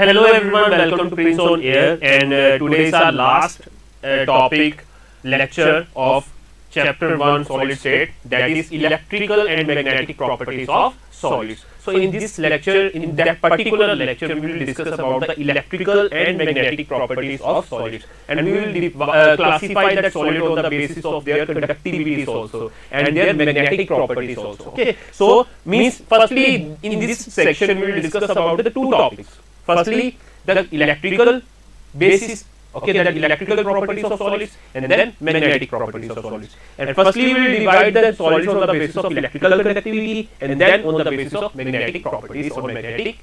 Hello everyone, welcome to Prince on Air, and today is our last topic lecture of chapter 1 solid state, that is electrical and magnetic properties of solids. So in this lecture, in that particular lecture, we will discuss about the electrical and magnetic properties of solids, and we will classify that solid on the basis of their conductivities also and their magnetic properties also. Okay, so means firstly in this section we will discuss about the two topics. Firstly, the electrical basis, okay, that electrical properties of solids, and then magnetic properties of solids. And firstly, we will divide the solids on the basis of electrical conductivity, and then on the basis of magnetic properties or magnetic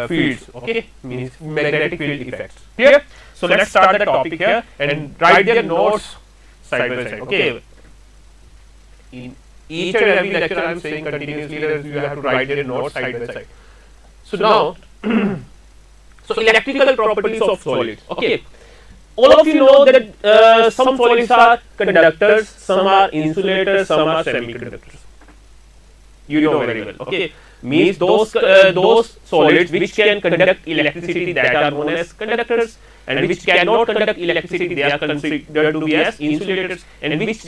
fields. Okay, means magnetic field effects. Clear? So let's start the topic here and write their notes side by side. Okay. In each and every lecture, I am saying continuously that you have to write their notes side by side. So now. So electrical properties of solids. Okay, all of you know that some solids are conductors, some are insulators, some are semiconductors. You know very well. Okay, means those solids which can conduct electricity, that are known as conductors, and which cannot conduct electricity, they are considered to be as insulators, and which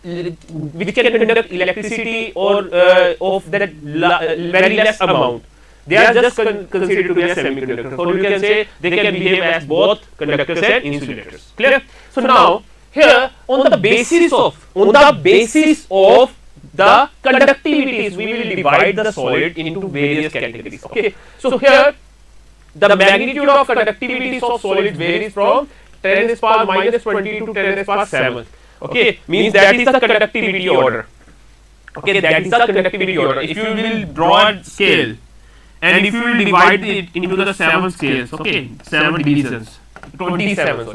can conduct electricity or of that very less amount, they are just considered to be as semiconductors. So you can say they can behave as both conductors and insulators. Clear? So now here on the basis of the conductivities, we will divide the solid into various categories. Okay. So here the magnitude of conductivities of solids varies from 10 raised power minus 20 to 10 raised power 7. Okay, means that is the conductivity order. Okay, that is the conductivity order. If you will draw a scale, and if you will divide it into the 7 scales, okay, 7 divisions, 27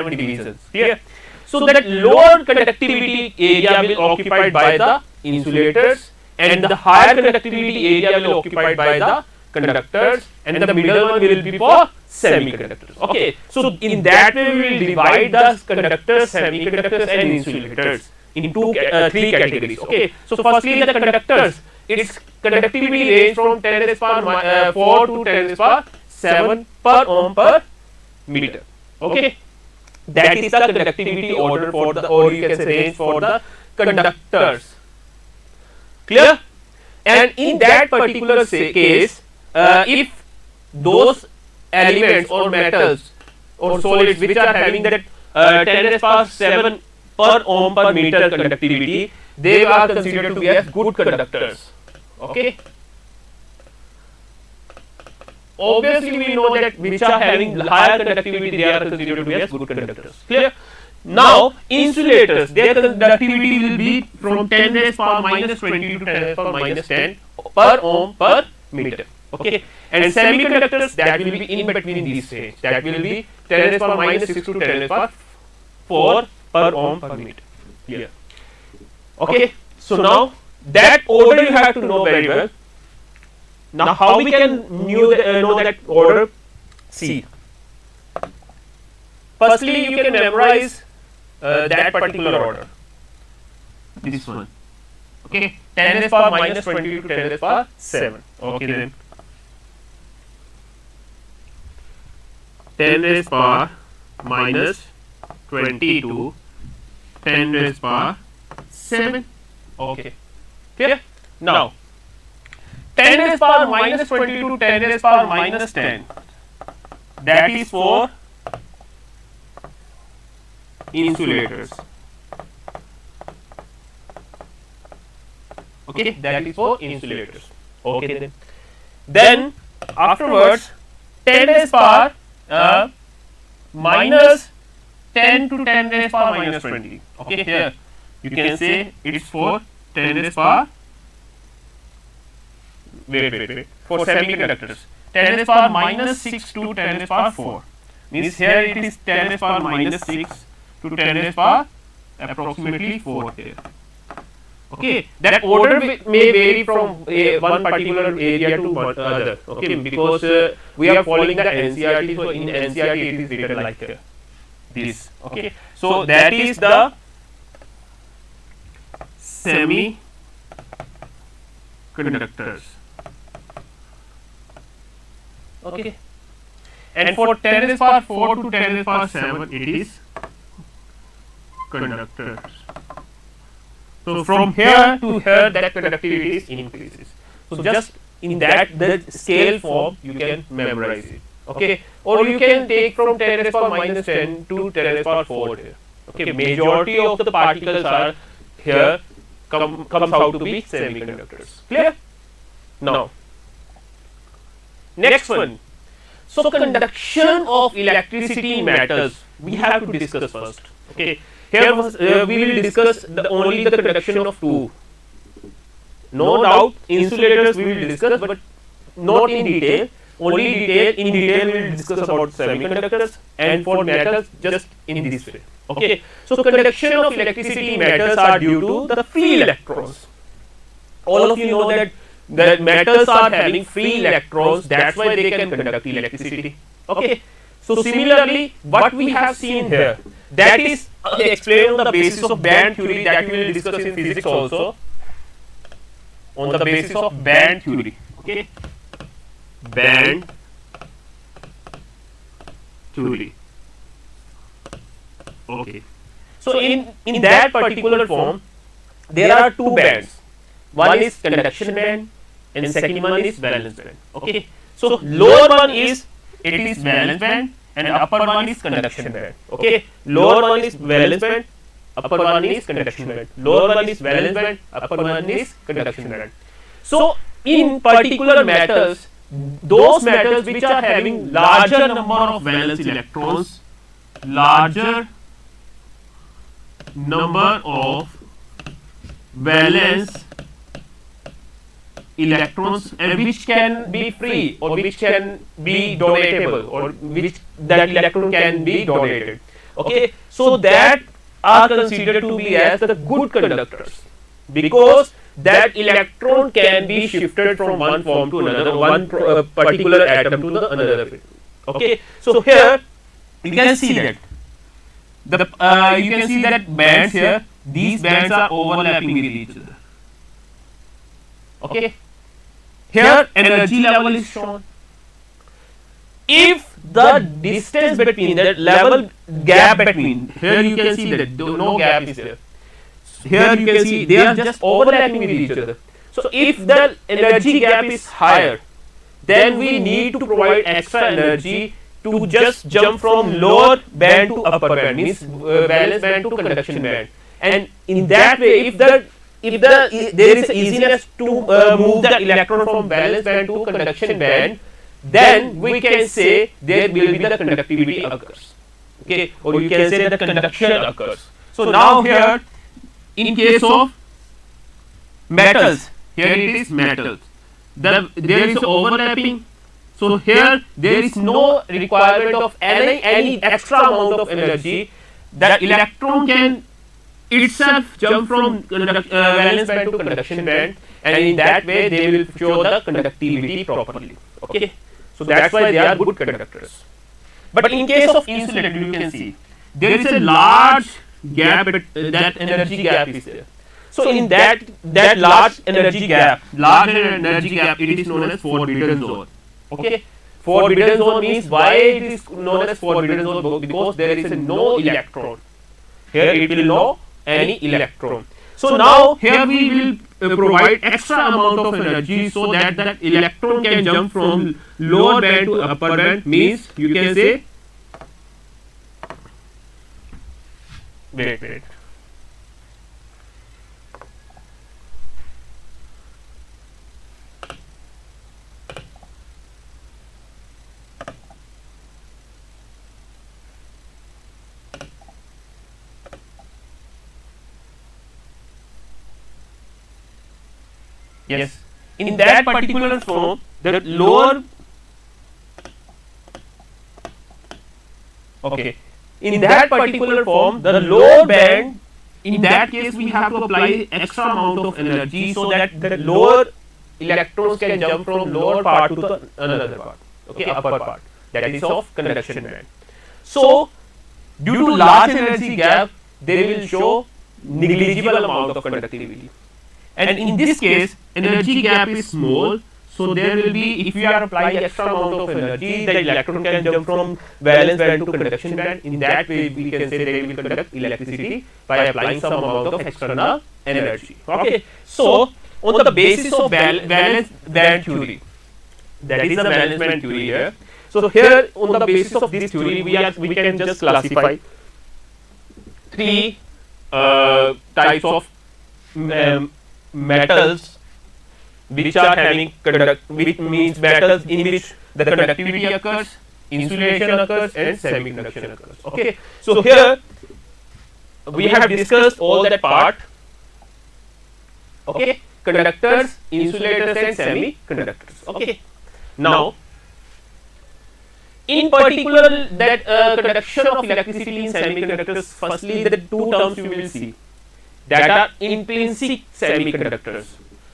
divisions, clear? So that lower conductivity area will occupied by the insulators, and the higher conductivity area will occupied by the conductors, and the middle one will be for semiconductors. Okay, so in that way we will divide the conductors, semiconductors and insulators into 3 categories. Okay, so firstly the conductors, its conductivity range from 10 raised power 4 to 10 raised power 7 per ohm per meter. Okay, that is the conductivity order for the, or you can say range for the conductors. Clear? And in that particular case, if those elements or metals or solids which are having that 10 raised power 7 per ohm per meter conductivity, they are considered to be as good conductors. Okay, obviously we know that which are having higher conductivity, they are considered to be as good conductors. Clear? Now insulators, their conductivity will be from 10 raised power minus 20 to 10 raised power minus 10 per ohm per meter. Okay, and semiconductors, that will be in between these range, that will be 10 raised power minus 6 to 10 raised power 4 per ohm per meter. Clear? Okay, so now that order you have to know very well. Now how we can know that order? See, firstly you can memorize that particular order, this one. Okay, 10 raised power minus 20 to 10 raised power 7. Okay, then 10 raised power minus 20 to 10 raised power 7. Okay, clear? Now 10 raised power minus 20 to 10 raised power minus 10, that is for insulators. Okay, that is for insulators. Okay, then afterwards 10 raised power minus 10 to 10 raised power minus 20. Okay, here you can say it is for 10 raised power, wait, for semiconductors, 10 raised power minus 6 to 10 raised power 4, means here it is 10 raised power minus 6 to 10 raised power approximately 4 here. Okay, that order may vary from one particular area to other. Okay, because we are following the NCERT, so in NCERT it is written like this. Okay, so that is the semiconductors. Okay, and for 10 raised power 4 to 10 raised power 7 it is conductors. So from here to here that conductivity is increases. So just in that the scale form you can memorize it. Okay, or you can take from 10 raised power minus 10 to 10 raised power 4 here. Okay, majority of the particles are here comes out to be semiconductors. Clear? Now, next one. So conduction of electricity in metals we have to discuss first. Okay, here we will discuss only the conduction of two. No doubt insulators we will discuss, but not in detail. Only in detail we will discuss about semiconductors, and for metals just in this way. Okay, so conduction of electricity in metals are due to the free electrons. All of you know that metals are having free electrons, that's why they can conduct electricity. Okay, so similarly what we have seen here, that is explained on the basis of band theory, that we will discuss in physics also, on the basis of band theory. Okay, band theory. Okay, so in that particular form there are two bands. One is conduction band and second one is valence band. Okay, so lower one is valence band and upper one is conduction band. Okay, lower one is valence band, upper one is conduction band. Lower one is valence band, upper one is conduction band. So in particular metals, those metals which are having larger number of valence electrons, larger number of valence electrons, and which can be free or which can be donatable, or which that electron can be donated. Okay, so that are considered to be as the good conductors, because that electron can be shifted from one form to another, one particular atom to the another. Okay, so here you can see that you can see that bands here, these bands are overlapping with each other. Okay, here energy level is shown. If the distance between that level gap between, here you can see that no gap is there. Here you can see they are just overlapping with each other. So if the energy gap is higher, then we need to provide extra energy to just jump from lower band to upper band, means valence band to conduction band. And in that way, if there is easiness to move the electron from valence band to conduction band, then we can say there will be the conductivity occurs. Okay, or you can say that the conduction occurs. So now here, in case of metals, here it is metals, there is overlapping. So here there is no requirement of any extra amount of energy. That electron can itself jump from valence band to conduction band, and in that way they will show the conductivity properly. Okay, so that's why they are good conductors. But in case of insulator, you can see there is a large gap, that energy gap is there. So in that large energy gap, it is known as forbidden zone. Okay, forbidden zone means why it is known as forbidden zone, because there is no electron. Here it will no any electron. So now here we will provide extra amount of energy so that the electron can jump from lower band to upper band, means you can say, wait. Yes, in that particular form, the lower, okay, in that particular form, the lower band, in that case we have to apply extra amount of energy so that the lower electrons can jump from lower part to the another part, okay, upper part, that is of conduction band. So due to large energy gap, they will show negligible amount of conductivity. And in this case, energy gap is small, So there will be, if we are applying extra amount of energy, the electron can jump from valence band to conduction band. In that way, we can say they will conduct electricity by applying some amount of external energy. Okay. So on the basis of valence band theory, that is the valence band theory here. So here on the basis of this theory, we can just classify three types of metals which are having which means metals in which the conductivity occurs, insulation occurs, and semiconduction occurs. Okay, so here we have discussed all that part. Okay, conductors, insulators, and semiconductors. Okay, now in particular that conduction of electricity in semiconductors, firstly the two terms you will see that are intrinsic semiconductors.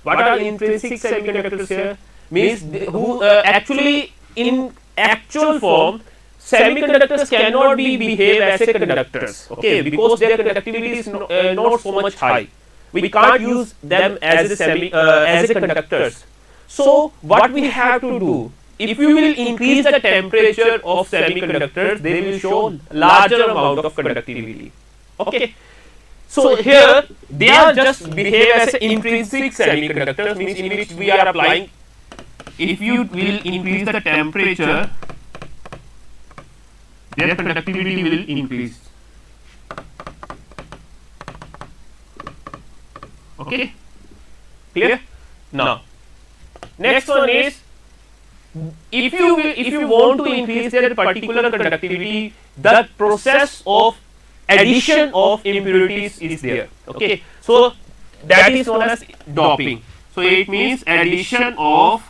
What are intrinsic semiconductors here? Means who actually in actual form semiconductors cannot behave as a conductors, okay, because their conductivity is not so much high. We can't use them as a conductors. So what we have to do, if we will increase the temperature of semiconductors, they will show larger amount of conductivity. Okay. So here they are just behave as intrinsic semiconductors, means in which we are applying, if you will increase the temperature, their conductivity will increase. Okay, clear? Now next one is, if you want to increase their particular conductivity, the process of addition of impurities is there. Okay, so that is known as doping. So it means addition of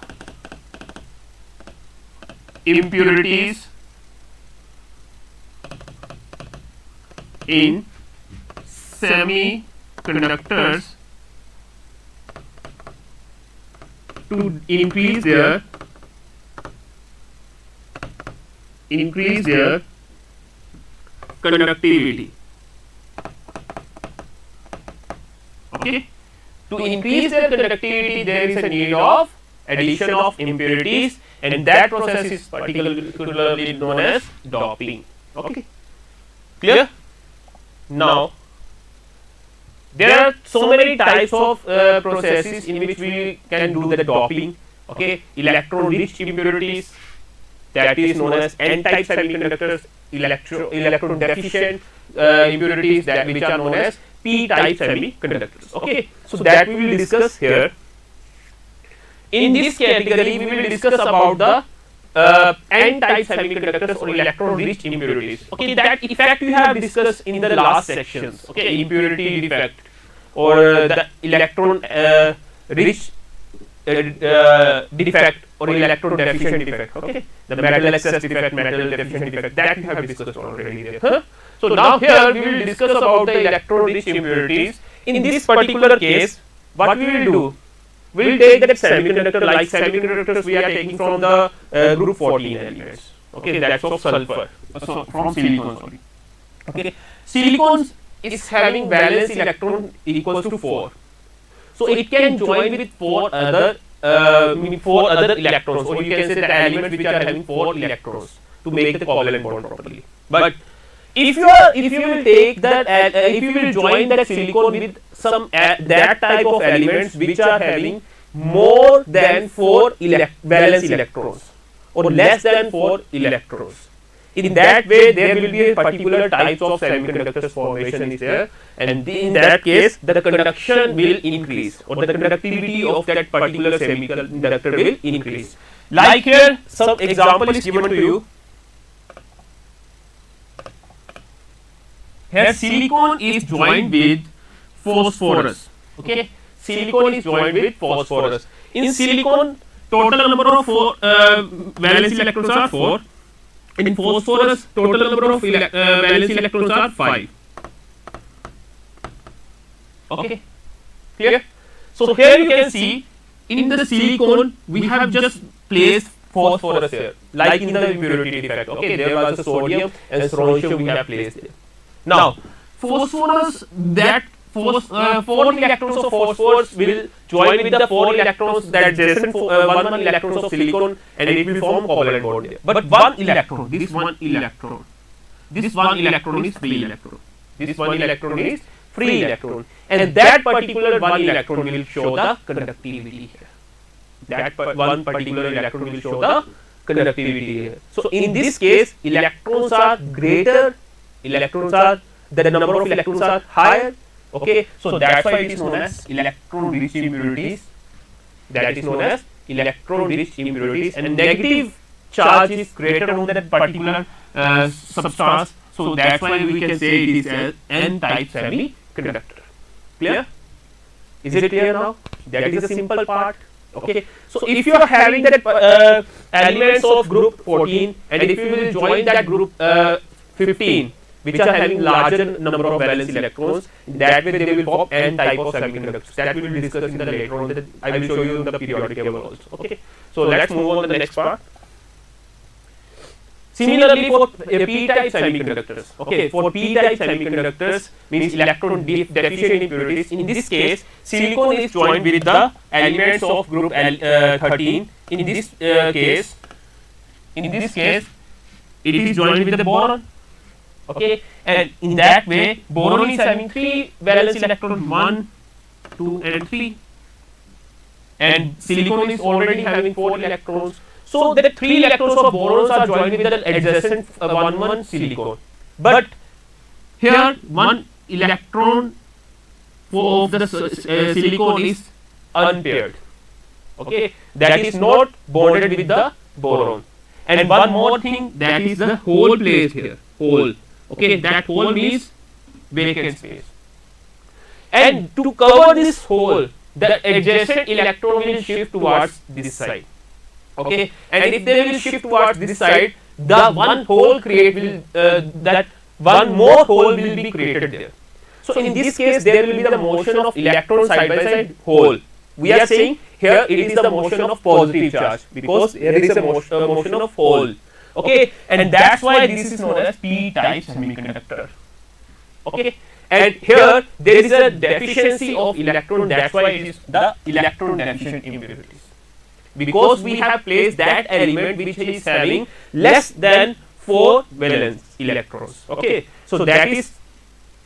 impurities in semiconductors to increase their conductivity. Okay, to increase their conductivity there is a need of addition of impurities, and that process is particularly known as doping. Okay, clear? Now there are so many types of processes in which we can do the doping. Okay, electron rich impurities, that is known as n-type semiconductors, electron deficient impurities, that which are known as p-type semiconductors. Okay, so that we will discuss here. In this category, we will discuss about the n-type semiconductors or electron rich impurities. Okay, that effect we have discussed in the last sections. Okay, impurity defect or the electron rich defect or electron deficient defect. Okay, the metal excess defect, metal deficient defect, that we have discussed already there. Huh? So now here we will discuss about the electron rich impurities. In this particular case, what we will do, we will take that semiconductor, like semiconductors we are taking from the group 14 elements. Okay, that's of sulfur, so from silicon, sorry. Okay, silicon is having valence electron equals to 4. So it can join with four other electrons, or you can say that elements which are having 4 electrons to make the covalent bond properly. But if you will take that, if you will join that silicon with some that type of elements which are having more than 4 valence electrons or less than 4 electrons, in that way there will be a particular types of semiconductors formation is there, and in that case the conduction will increase, or the conductivity of that particular semiconductor will increase. Like here some example is given to you. Here silicon is joined with phosphorus. Okay, silicon is joined with phosphorus. In silicon, total number of valence electrons are 4. In phosphorus, total number of valence electrons are 5. Okay, clear? So here you can see in the silicon we have just placed phosphorus here, like in the impurity defect. Okay, there was a sodium and strontium we have placed there. Now phosphorus, that four electrons of phosphorus will join with the four electrons that adjacent one electrons of silicon, and it will form covalent bond there. But one electron, this one electron is free electron. This one electron is free electron, and that particular one electron will show the conductivity here. That one particular electron will show the conductivity here. So in this case, electrons are greater, the number of electrons are higher. Okay, so that's why it is known as electron rich impurities. That is known as electron rich impurities, and negative charge is greater on that particular substance. So that's why we can say it is an N-type semiconductor. Clear? Is it clear now? That is the simple part. Okay, so if you are having that elements of group 14, and if you will join that group 15, which are having larger number of valence electrons, that way they will form N type of semiconductors. That we will discuss in the later on. That I will show you in the periodic table also. Okay, so let's move on to the next part. Similarly, for p-type semiconductors, okay, for p-type semiconductors means electron deficient impurities. In this case, silicon is joined with the elements of group 13. In this case, it is joined with the boron. Okay, and in that way, boron is having 3 valence electrons, 1, 2, and 3, and silicon is already having 4 electrons. So the 3 electrons of borons are joined with the adjacent 1 silicon. But here 1 electron of the silicon is unpaired. Okay, that is not bonded with the boron. And one more thing, that is the hole placed here. Hole. Okay, that hole means vacant space. And to cover this hole, the adjacent electron will shift towards this side. Okay, and if they will shift towards this side, the one hole that one more hole will be created there. So in this case, there will be the motion of electron side by side hole. We are saying here it is the motion of positive charge, because there is a motion of hole. Okay, and that's why this is known as p-type semiconductor. Okay, and here there is a deficiency of electron. That's why it is the electron deficient impurities, because we have placed that element which is having less than 4 valence electrons. Okay, so that is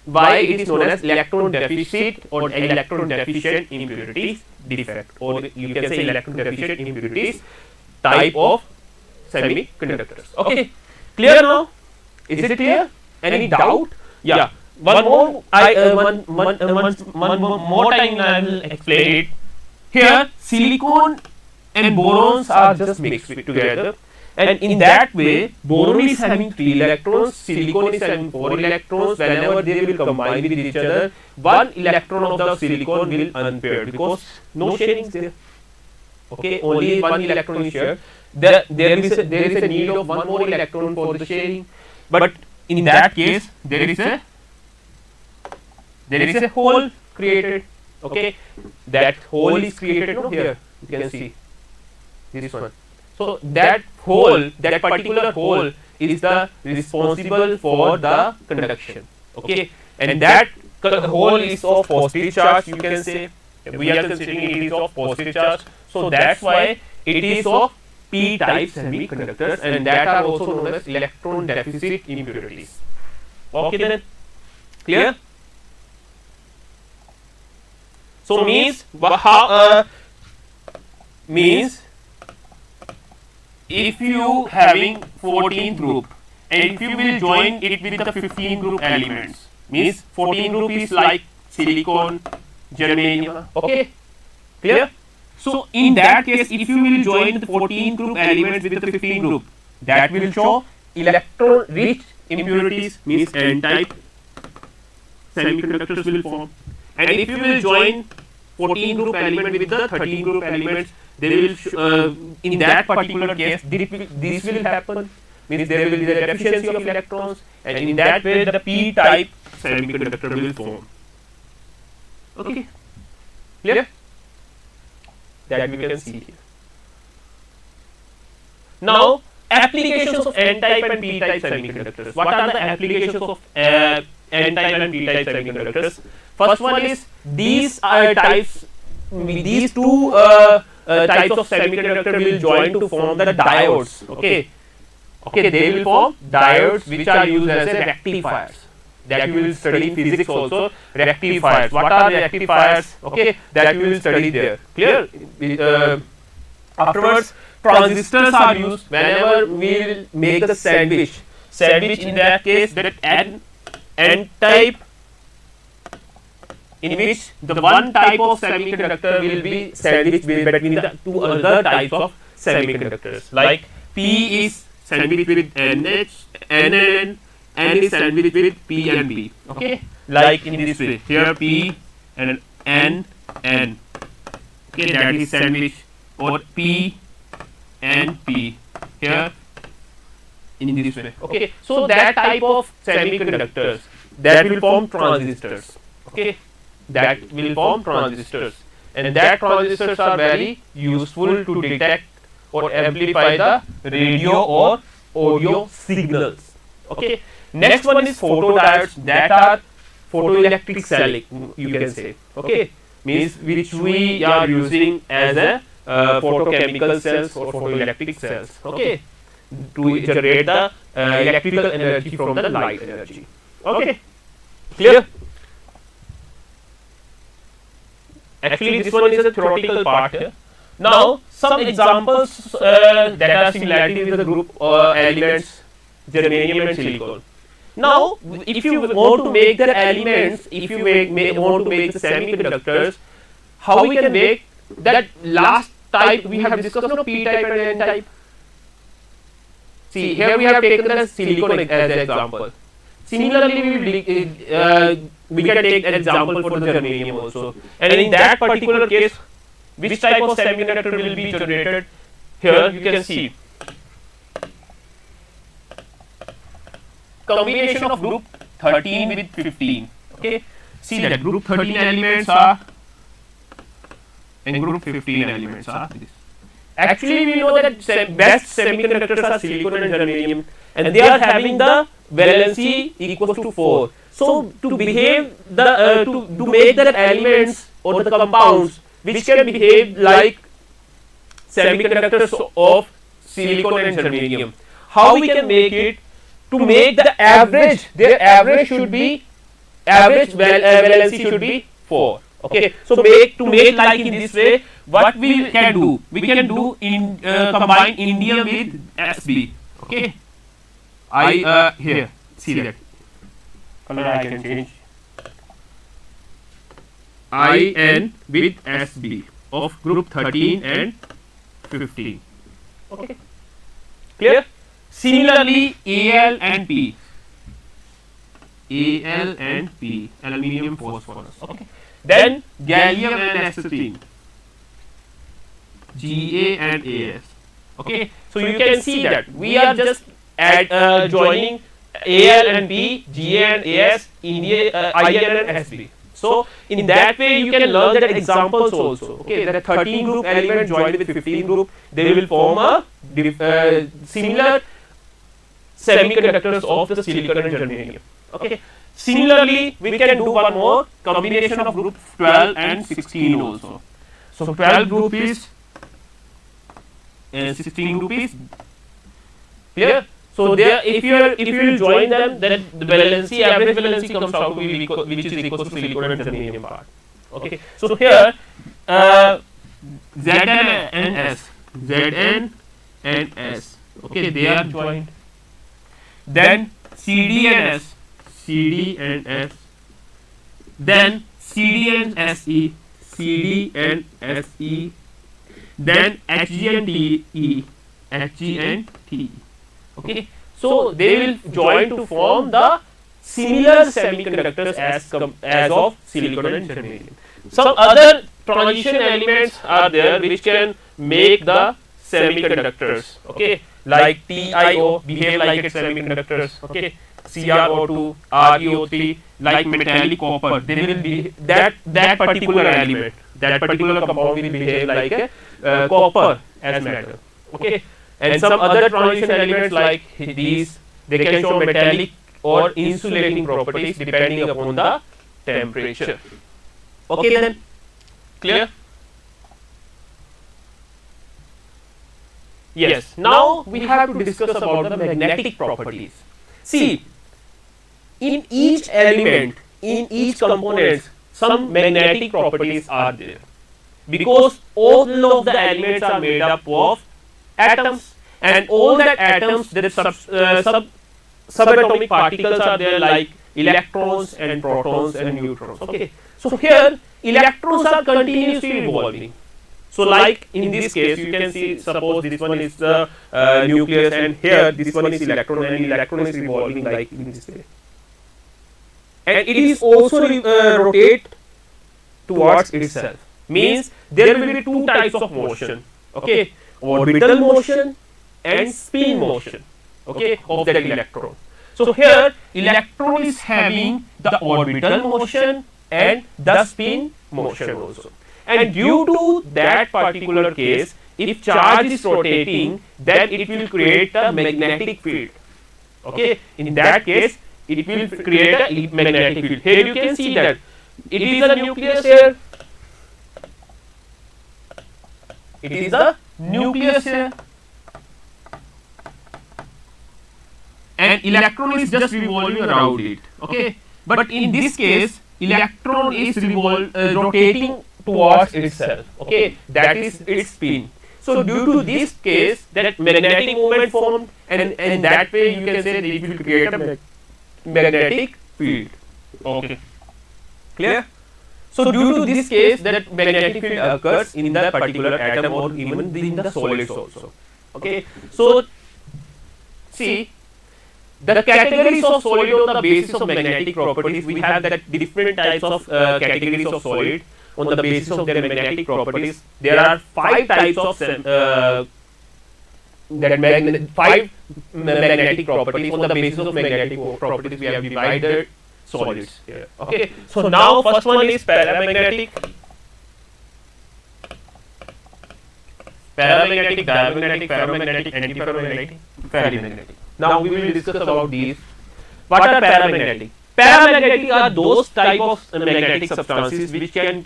why it is known as electron deficit or electron deficient impurities defect, or you can say electron deficient impurities type of semiconductors. Okay, clear now? Is it clear? Any doubt? Yeah. One more time I will explain it. Here, silicon and borons are just mixed together, and in that way, boron is having 3 electrons, silicon is having 4 electrons. Whenever they will combine with each other, 1 electron of the silicon will unpaired, because no sharing is there. Okay, only 1 electron is shared. There is a need of 1 more electron for the sharing, but in that case there is a hole created. Okay, that hole is created here. You can see this one. So that hole, that particular hole, is the responsible for the conduction. Okay, and that hole is of positive charge. You can say we are considering it is of positive charge. So that's why it is of p-type semiconductors, and that are also known as electron deficit impurities. Okay then, clear? So means if you having 14 group, and if you will join it with the 15 group elements, means 14 group is like silicon, germanium. Okay, clear? So in that case, if you will join the 14 group elements with the 15 group, that will show electron rich impurities, means N-type semiconductors will form. And if you will join 14 group element with the 13 group elements, they will in that particular case this will happen, means there will be the deficiency of electrons, and in that way the p-type semiconductor will form. Okay, clear? That we can see here. Now, applications of N-type and p-type semiconductors. What are the applications of N-type and p-type semiconductors? First one is these types, these two types of semiconductor will join to form the diodes. Okay, they will form diodes which are used as a rectifiers. That we will study in physics also. Rectifiers. What are rectifiers? Okay, that we will study there. Clear? Afterwards, transistors are used whenever we will make the sandwich. Sandwich in that case, that N type, in which the one type of semiconductor will be sandwiched between the two other types of semiconductors. Like P is sandwiched with NH, NN, N is sandwiched with P and P. Okay, like in this way. Here P and N, N. Okay, that is sandwich, or P and P. Here in this way. Okay, so that type of semiconductors that will form transistors. Okay, that will form transistors, and that transistors are very useful to detect or amplify the radio or audio signals. Okay, next one is photodiodes, that are photoelectric cell, you can say. Okay, means which we are using as a photochemical cells or photoelectric cells. Okay, to generate the electrical energy from the light energy. Okay, clear? Actually, this one is a theoretical part here. Now, some examples that are similarity with the group elements germanium and silicon. Now, if you want to make the elements, if you want to make the semiconductors, how we can make that last type we have discussed, no, P type and N type. See, here we have taken the silicon as an example. Similarly, we can take an example for the germanium also. And in that particular case, which type of semiconductor will be generated? Here you can see combination of group 13 with 15. Okay, see that group 13 elements are and group 15 elements are this. Actually, we know that best semiconductors are silicon and germanium, and they are having the valency equals to 4. So to behave the to make the elements or the compounds which can behave like semiconductors of silicon and germanium, how we can make it? To make the average, their average should be, average valency should be 4. Okay, so to make like in this way, what we can do? We can do in combine indium with Sb. Okay, here see that color I can change. In with Sb of group 13 and 15. Okay, clear? Similarly, Al and P. Al and P, aluminium phosphorus. Okay. Then gallium and acetylene. Ga and As. Okay. So you can see that we are just joining Al and P, Ga and As, In and Sb. So in that way you can learn that examples also. Okay, that 13 group element joined with 15 group, they will form a similar semiconductors of the silicon and germanium. Okay. Similarly, we can do one more combination of group 12 and 16 also. So 12 group is and 16 group is clear. So there, if you join them, then the valency, average valency comes out to be which is equal to silicon and germanium part. Okay. So here Zn and S, Zn and S. Okay, they are joined. Then CD and S, CD and S. Then CD and SE, CD and SE. Then HG and TE, HG and TE. Okay, so they will join to form the similar semiconductors as of silicon and germanium. Some other transition elements are there which can make the semiconductors. Okay, like TiO behave like its semiconductors. Okay, CrO2, ReO3 like metallic copper. They will be that particular element, that particular compound will behave like a copper as metal. Okay, and some other transition elements like these, they can show metallic or insulating properties depending upon the temperature. Okay then, clear? Yes, now we have to discuss about the magnetic properties. See, in each element, in each component, some magnetic properties are there. Because all of the elements are made up of atoms, and all that atoms, there is subatomic particles are there like electrons and protons and neutrons. Okay, so here electrons are continuously revolving. So like in this case you can see, suppose this one is the nucleus and here this one is electron, and electron is revolving like in this way, and it is also rotate towards itself. Means there will be two types of motion, okay, orbital motion and spin motion, okay, of that electron. So here electron is having the orbital motion and the spin motion also. And due to that particular case, if charge is rotating, then it will create a magnetic field. Okay, in that case, it will create a magnetic field. Here you can see that it is a nucleus here. It is a nucleus here, and electron is just revolving around it. Okay, but in this case, electron is rotating towards itself. Okay, that is its spin. So due to this case, that magnetic moment formed, and that way you can say that it will create a magnetic field. Okay, clear? So due to this case, that magnetic field occurs in the particular atom or even in the solids also. Okay, so see, the categories of solid on the basis of magnetic properties, we have that different types of categories of solid on the basis of their magnetic properties. There are 5 types of five magnetic properties. On the basis of magnetic properties, we have divided solids here. Okay, so now first one is paramagnetic, diamagnetic, ferromagnetic, antiferromagnetic, ferrimagnetic. Now we will discuss about these. What are paramagnetic? Paramagnetic are those type of magnetic substances which can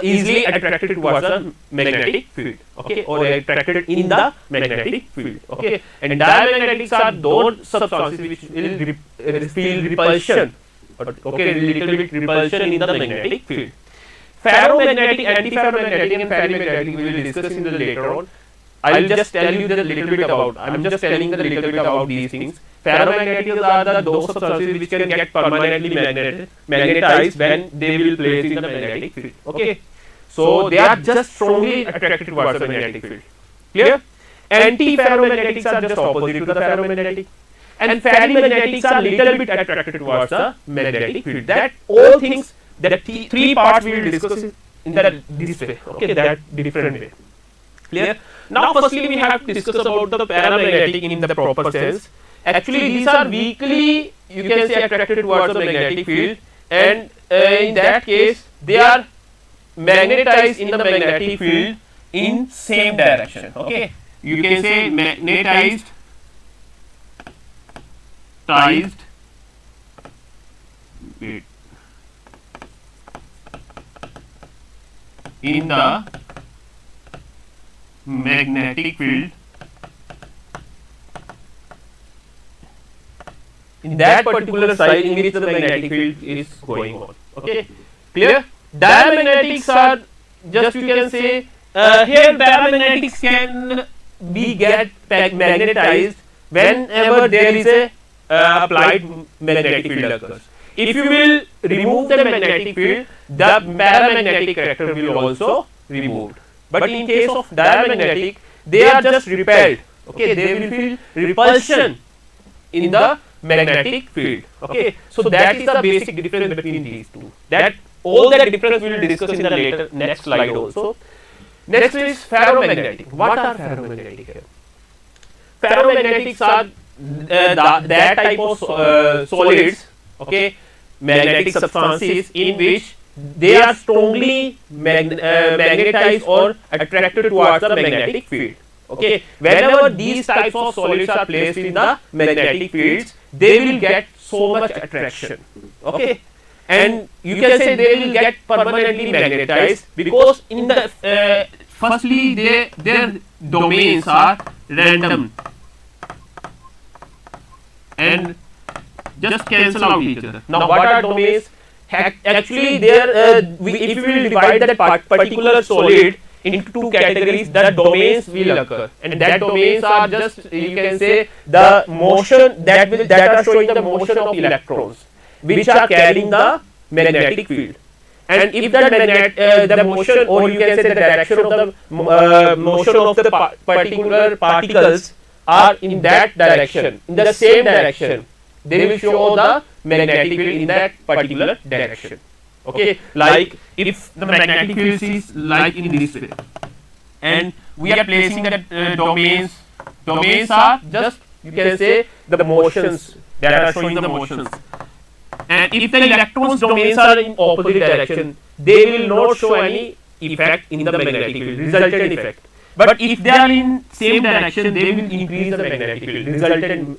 easily attracted towards a magnetic field, okay, or attracted in the magnetic field, okay. And diamagnetics are those substances which will feel repulsion, okay, little bit repulsion in the magnetic field. Ferromagnetic, antiferromagnetic, and ferrimagnetic we will discuss in the later on. I will just tell you the little bit about. I am just telling the little bit about these things. Ferromagnetics are those substances which can get permanently magnetized when they will place in the magnetic field. Okay, so they are just strongly attracted towards the magnetic field. Clear? Antiferromagnetics are just opposite to the ferromagnetic, and ferrimagnetics are little bit attracted towards the magnetic field. That all things, that three parts we will discuss in this way. Okay, that different way. Clear? Now firstly we have to discuss about the paramagnetic in the proper sense. Actually these are weakly, you can say, attracted towards the magnetic field, and in that case they are magnetized in the magnetic field in same direction. Okay, you can say magnetized in the magnetic field in that particular side in which the magnetic field is going on. Okay, clear? Diamagnetics are just, you can say, here paramagnetics can be get magnetized whenever there is a applied magnetic field occurs. If you will remove the magnetic field, the paramagnetic character will also removed. But in case of diamagnetic, they are just repelled. Okay, they will feel repulsion in the magnetic field. Okay, so that is the basic difference between these two. That all that difference we will discuss in the next slide also. Next is ferromagnetic. What are ferromagnetic here? Ferromagnetics are that type of solids, okay, magnetic substances in which they are strongly magnetized or attracted towards the magnetic field. Okay, whenever these types of solids are placed in the magnetic fields, they will get so much attraction. Okay, and you can say they will get permanently magnetized because in the firstly their domains are random and just cancel out each other. Now what are domains? Actually there if we will divide that particular solid into two categories, the domains will occur, and that domains are just, you can say, the motion that are showing the motion of electrons which are carrying the magnetic field. And if the motion, or you can say the direction of the motion of the particular particles are in that direction, in the same direction, they will show the magnetic field in that particular direction. Okay, like if the magnetic field is like in this way, and we are placing the domains are just, you can say, the motions that are showing the motions. And if the electrons domains are in opposite direction, they will not show any effect in the magnetic field, resultant effect. But if they are in same direction, they will increase the magnetic field, resultant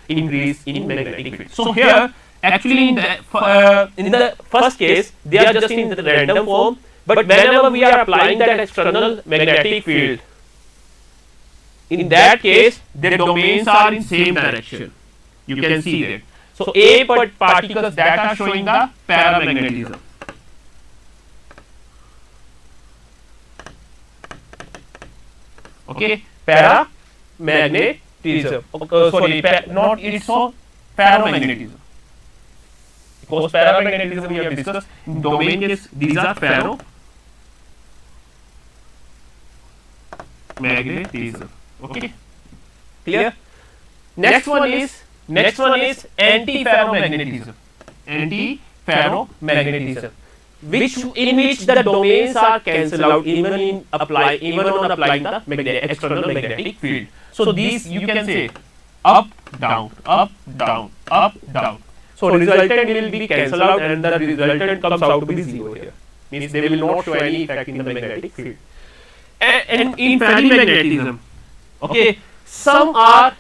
increase in magnetic field. So here, actually in the first case, they are just in the random form, but whenever we are applying that external magnetic field, in that case, the domains are in same direction. You can see that. So A particles that are showing the paramagnetism. Okay, paramagnetism. Sorry, not it's so ferromagnetism. Because paramagnetism we have discussed in domain case, these are ferromagnetism. Okay, clear? Next one is antiferromagnetism. Antiferromagnetism, in which the domains are cancelled out even on applying the external magnetic field. So these you can say up, down, up, down, up, down. So resultant will be cancelled out, and the resultant comes out to be 0 here. Means they will not show any effect in the magnetic field. And in ferrimagnetism, okay, some are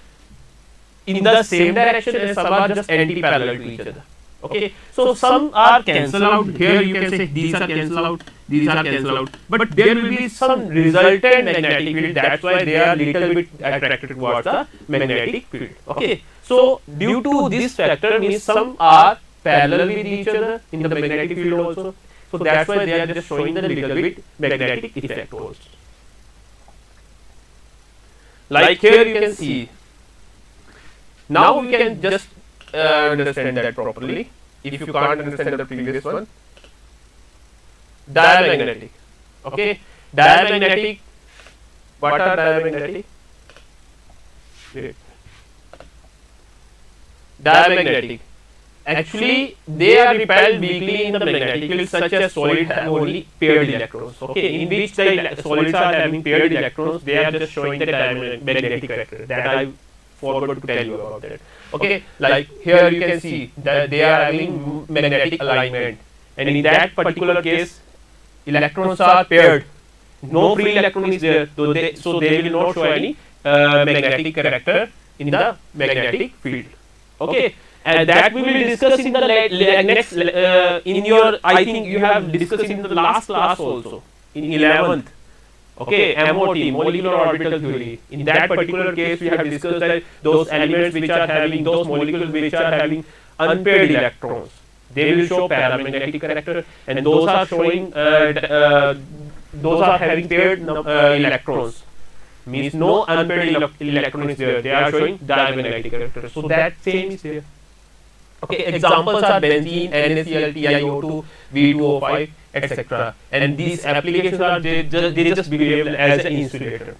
in the same direction and some are just anti-parallel to each other. Okay, so some are cancelled out. Here you can say these are cancelled out, these are cancelled out, but there will be some resultant magnetic field. That's why they are little bit attracted towards the magnetic field. Okay, so due to this factor, means some are parallel with each other in the magnetic field also. So that's why they are just showing the little bit magnetic effect also. Like here you can see. Now we can just understand that properly. If you can't understand the previous one, diamagnetic. Okay, diamagnetic. What are diamagnetic? Diamagnetic. Actually, they are repelled weakly in the magnetic field, such as solids have only paired electrons. Okay, in which the solids are having paired electrons, they are just showing the diamagnetic character. That I forgot to tell you about that. Okay, like here you can see that they are having magnetic alignment, and in that particular case, electrons are paired. No free electron is there, so they will not show any magnetic character in the magnetic field. Okay, and that we will discuss in the next in your, I think you have discussed in the last class also, in 11th. Okay, MOT, molecular orbital theory. In that particular case, we have discussed that those elements which are having, those molecules which are having unpaired electrons, they will show paramagnetic character, and those are showing those are having paired electrons. Means no unpaired electron is there. They are showing diamagnetic character. So that same is there. Okay, examples are benzene, NaCl, TiO2, V2O5, etc. And these applications are they just behave as an insulator.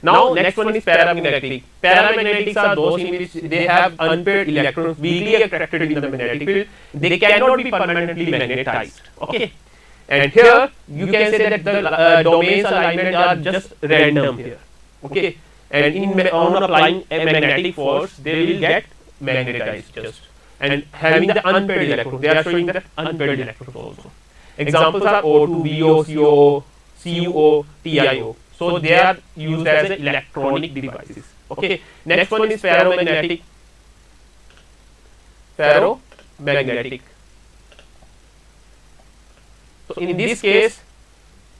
Now next one is paramagnetic. Paramagnetics are those in which they have unpaired electrons weakly attracted in the magnetic field. They cannot be permanently magnetized. Okay, and here you can say that the domains alignment are just random here. Okay, and on applying a magnetic force, they will get magnetized just. And having the unpaired electrons, they are showing the unpaired electrons also. Examples are O2, VO, CO, CuO, TiO. So they are used as electronic devices. Okay. Next one is ferromagnetic. ferromagnetic. So in this case,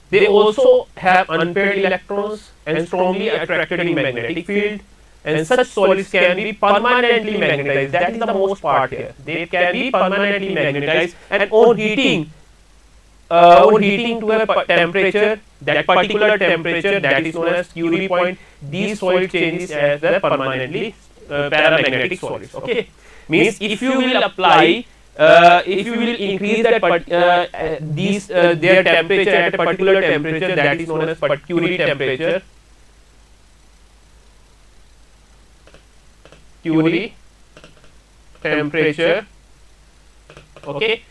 they also have unpaired electrons and strongly attracted in magnetic field, and such solids can be permanently magnetized. That is the most part here. They can be permanently magnetized, and on heating to a temperature, that particular temperature that is known as Curie point, these solid changes as the permanently paramagnetic solids. Okay, means if you will apply if you will increase that their temperature at a particular temperature that is known as Curie temperature, okay,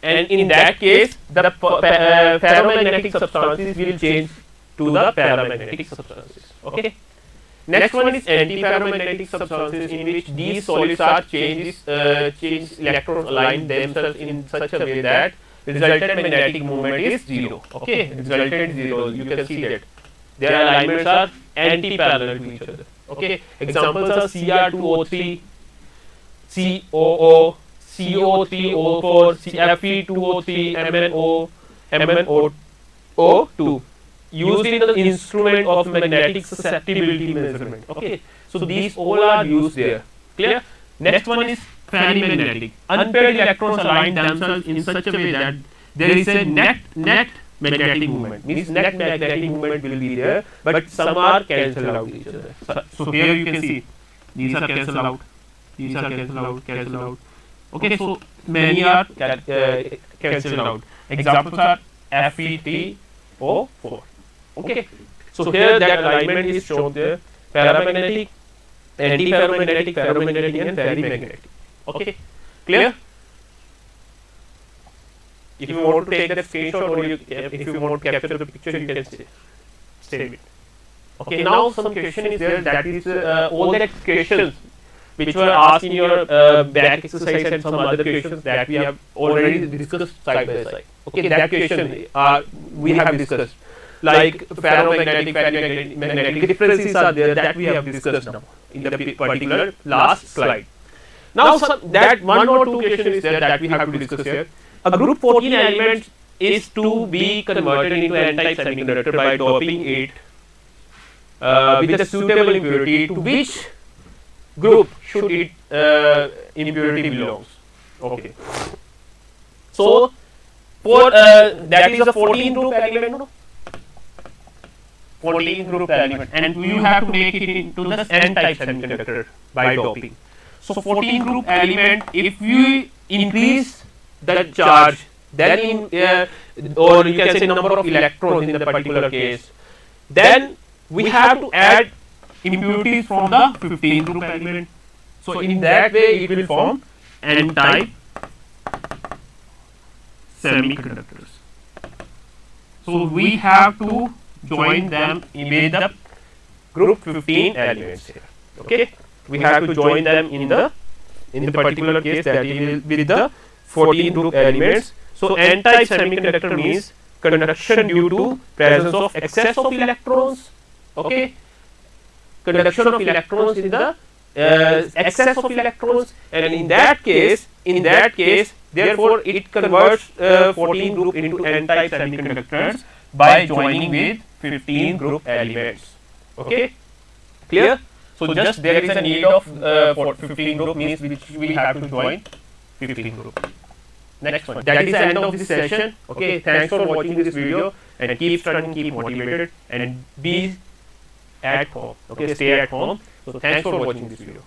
and in that case the ferromagnetic substances will change to the paramagnetic substances. Okay. Next one is antiferromagnetic substances, in which these solids are change electrons align themselves in such a way that resultant magnetic moment is zero. Okay, resultant zero. You can see that their alignments are anti-parallel to each other. Okay, examples are Cr2O3, COO, CO3O4, Fe2O3, MnO2, used in the instrument of magnetic susceptibility measurement. Okay, so these all are used there. Clear? Next one is ferrimagnetic. Unpaired electrons align themselves in such a way that there is a net magnetic moment. Means net magnetic moment will be there, but some are cancelled out each other. So here you can see these are cancelled out, these are cancelled out. Okay, so many are cancelled out. Examples are FeTO4. Okay, so here that alignment is shown there: paramagnetic, antiferromagnetic, ferromagnetic, and ferrimagnetic. Okay, clear? If you want to take that screenshot, or if you want to capture the picture, you can save it. Okay, now some question is there, that is all the questions which were asked in your back exercise and some other questions that we have already discussed side by side. Okay, that question we have discussed, like ferromagnetic, ferrimagnetic differences are there that we have discussed now in the particular last slide. Now that one or two questions is there that we have to discuss here. A group 14 element is to be converted into n-type semiconductor by doping it with a suitable impurity. To which group should it impurity belongs? Okay. So for that is a 14 group element, no? 14 group element, and you have to make it into the n-type semiconductor by doping. So 14 group element, if you increase the charge, then or you can say number of electrons in the particular case, then we have to add impurities from the 15 group element. So in that way it will form n-type semiconductors. So we have to join them with the group 15 elements here. Okay, we have to join them in the particular case, that is with the 14 group elements. So n-type semiconductor means conduction due to presence of excess of electrons. Okay, conduction of electrons in the excess of electrons, and in that case, therefore it converts 14 group into n-type semiconductors by joining with 15 group elements. Okay, clear? So just there is a need of 15 group, means which we have to join 15 group. Next one. That is the end of this session. Okay, thanks for watching this video, and keep studying, keep motivated, and be at home. Okay, stay at home. So thanks for watching this video.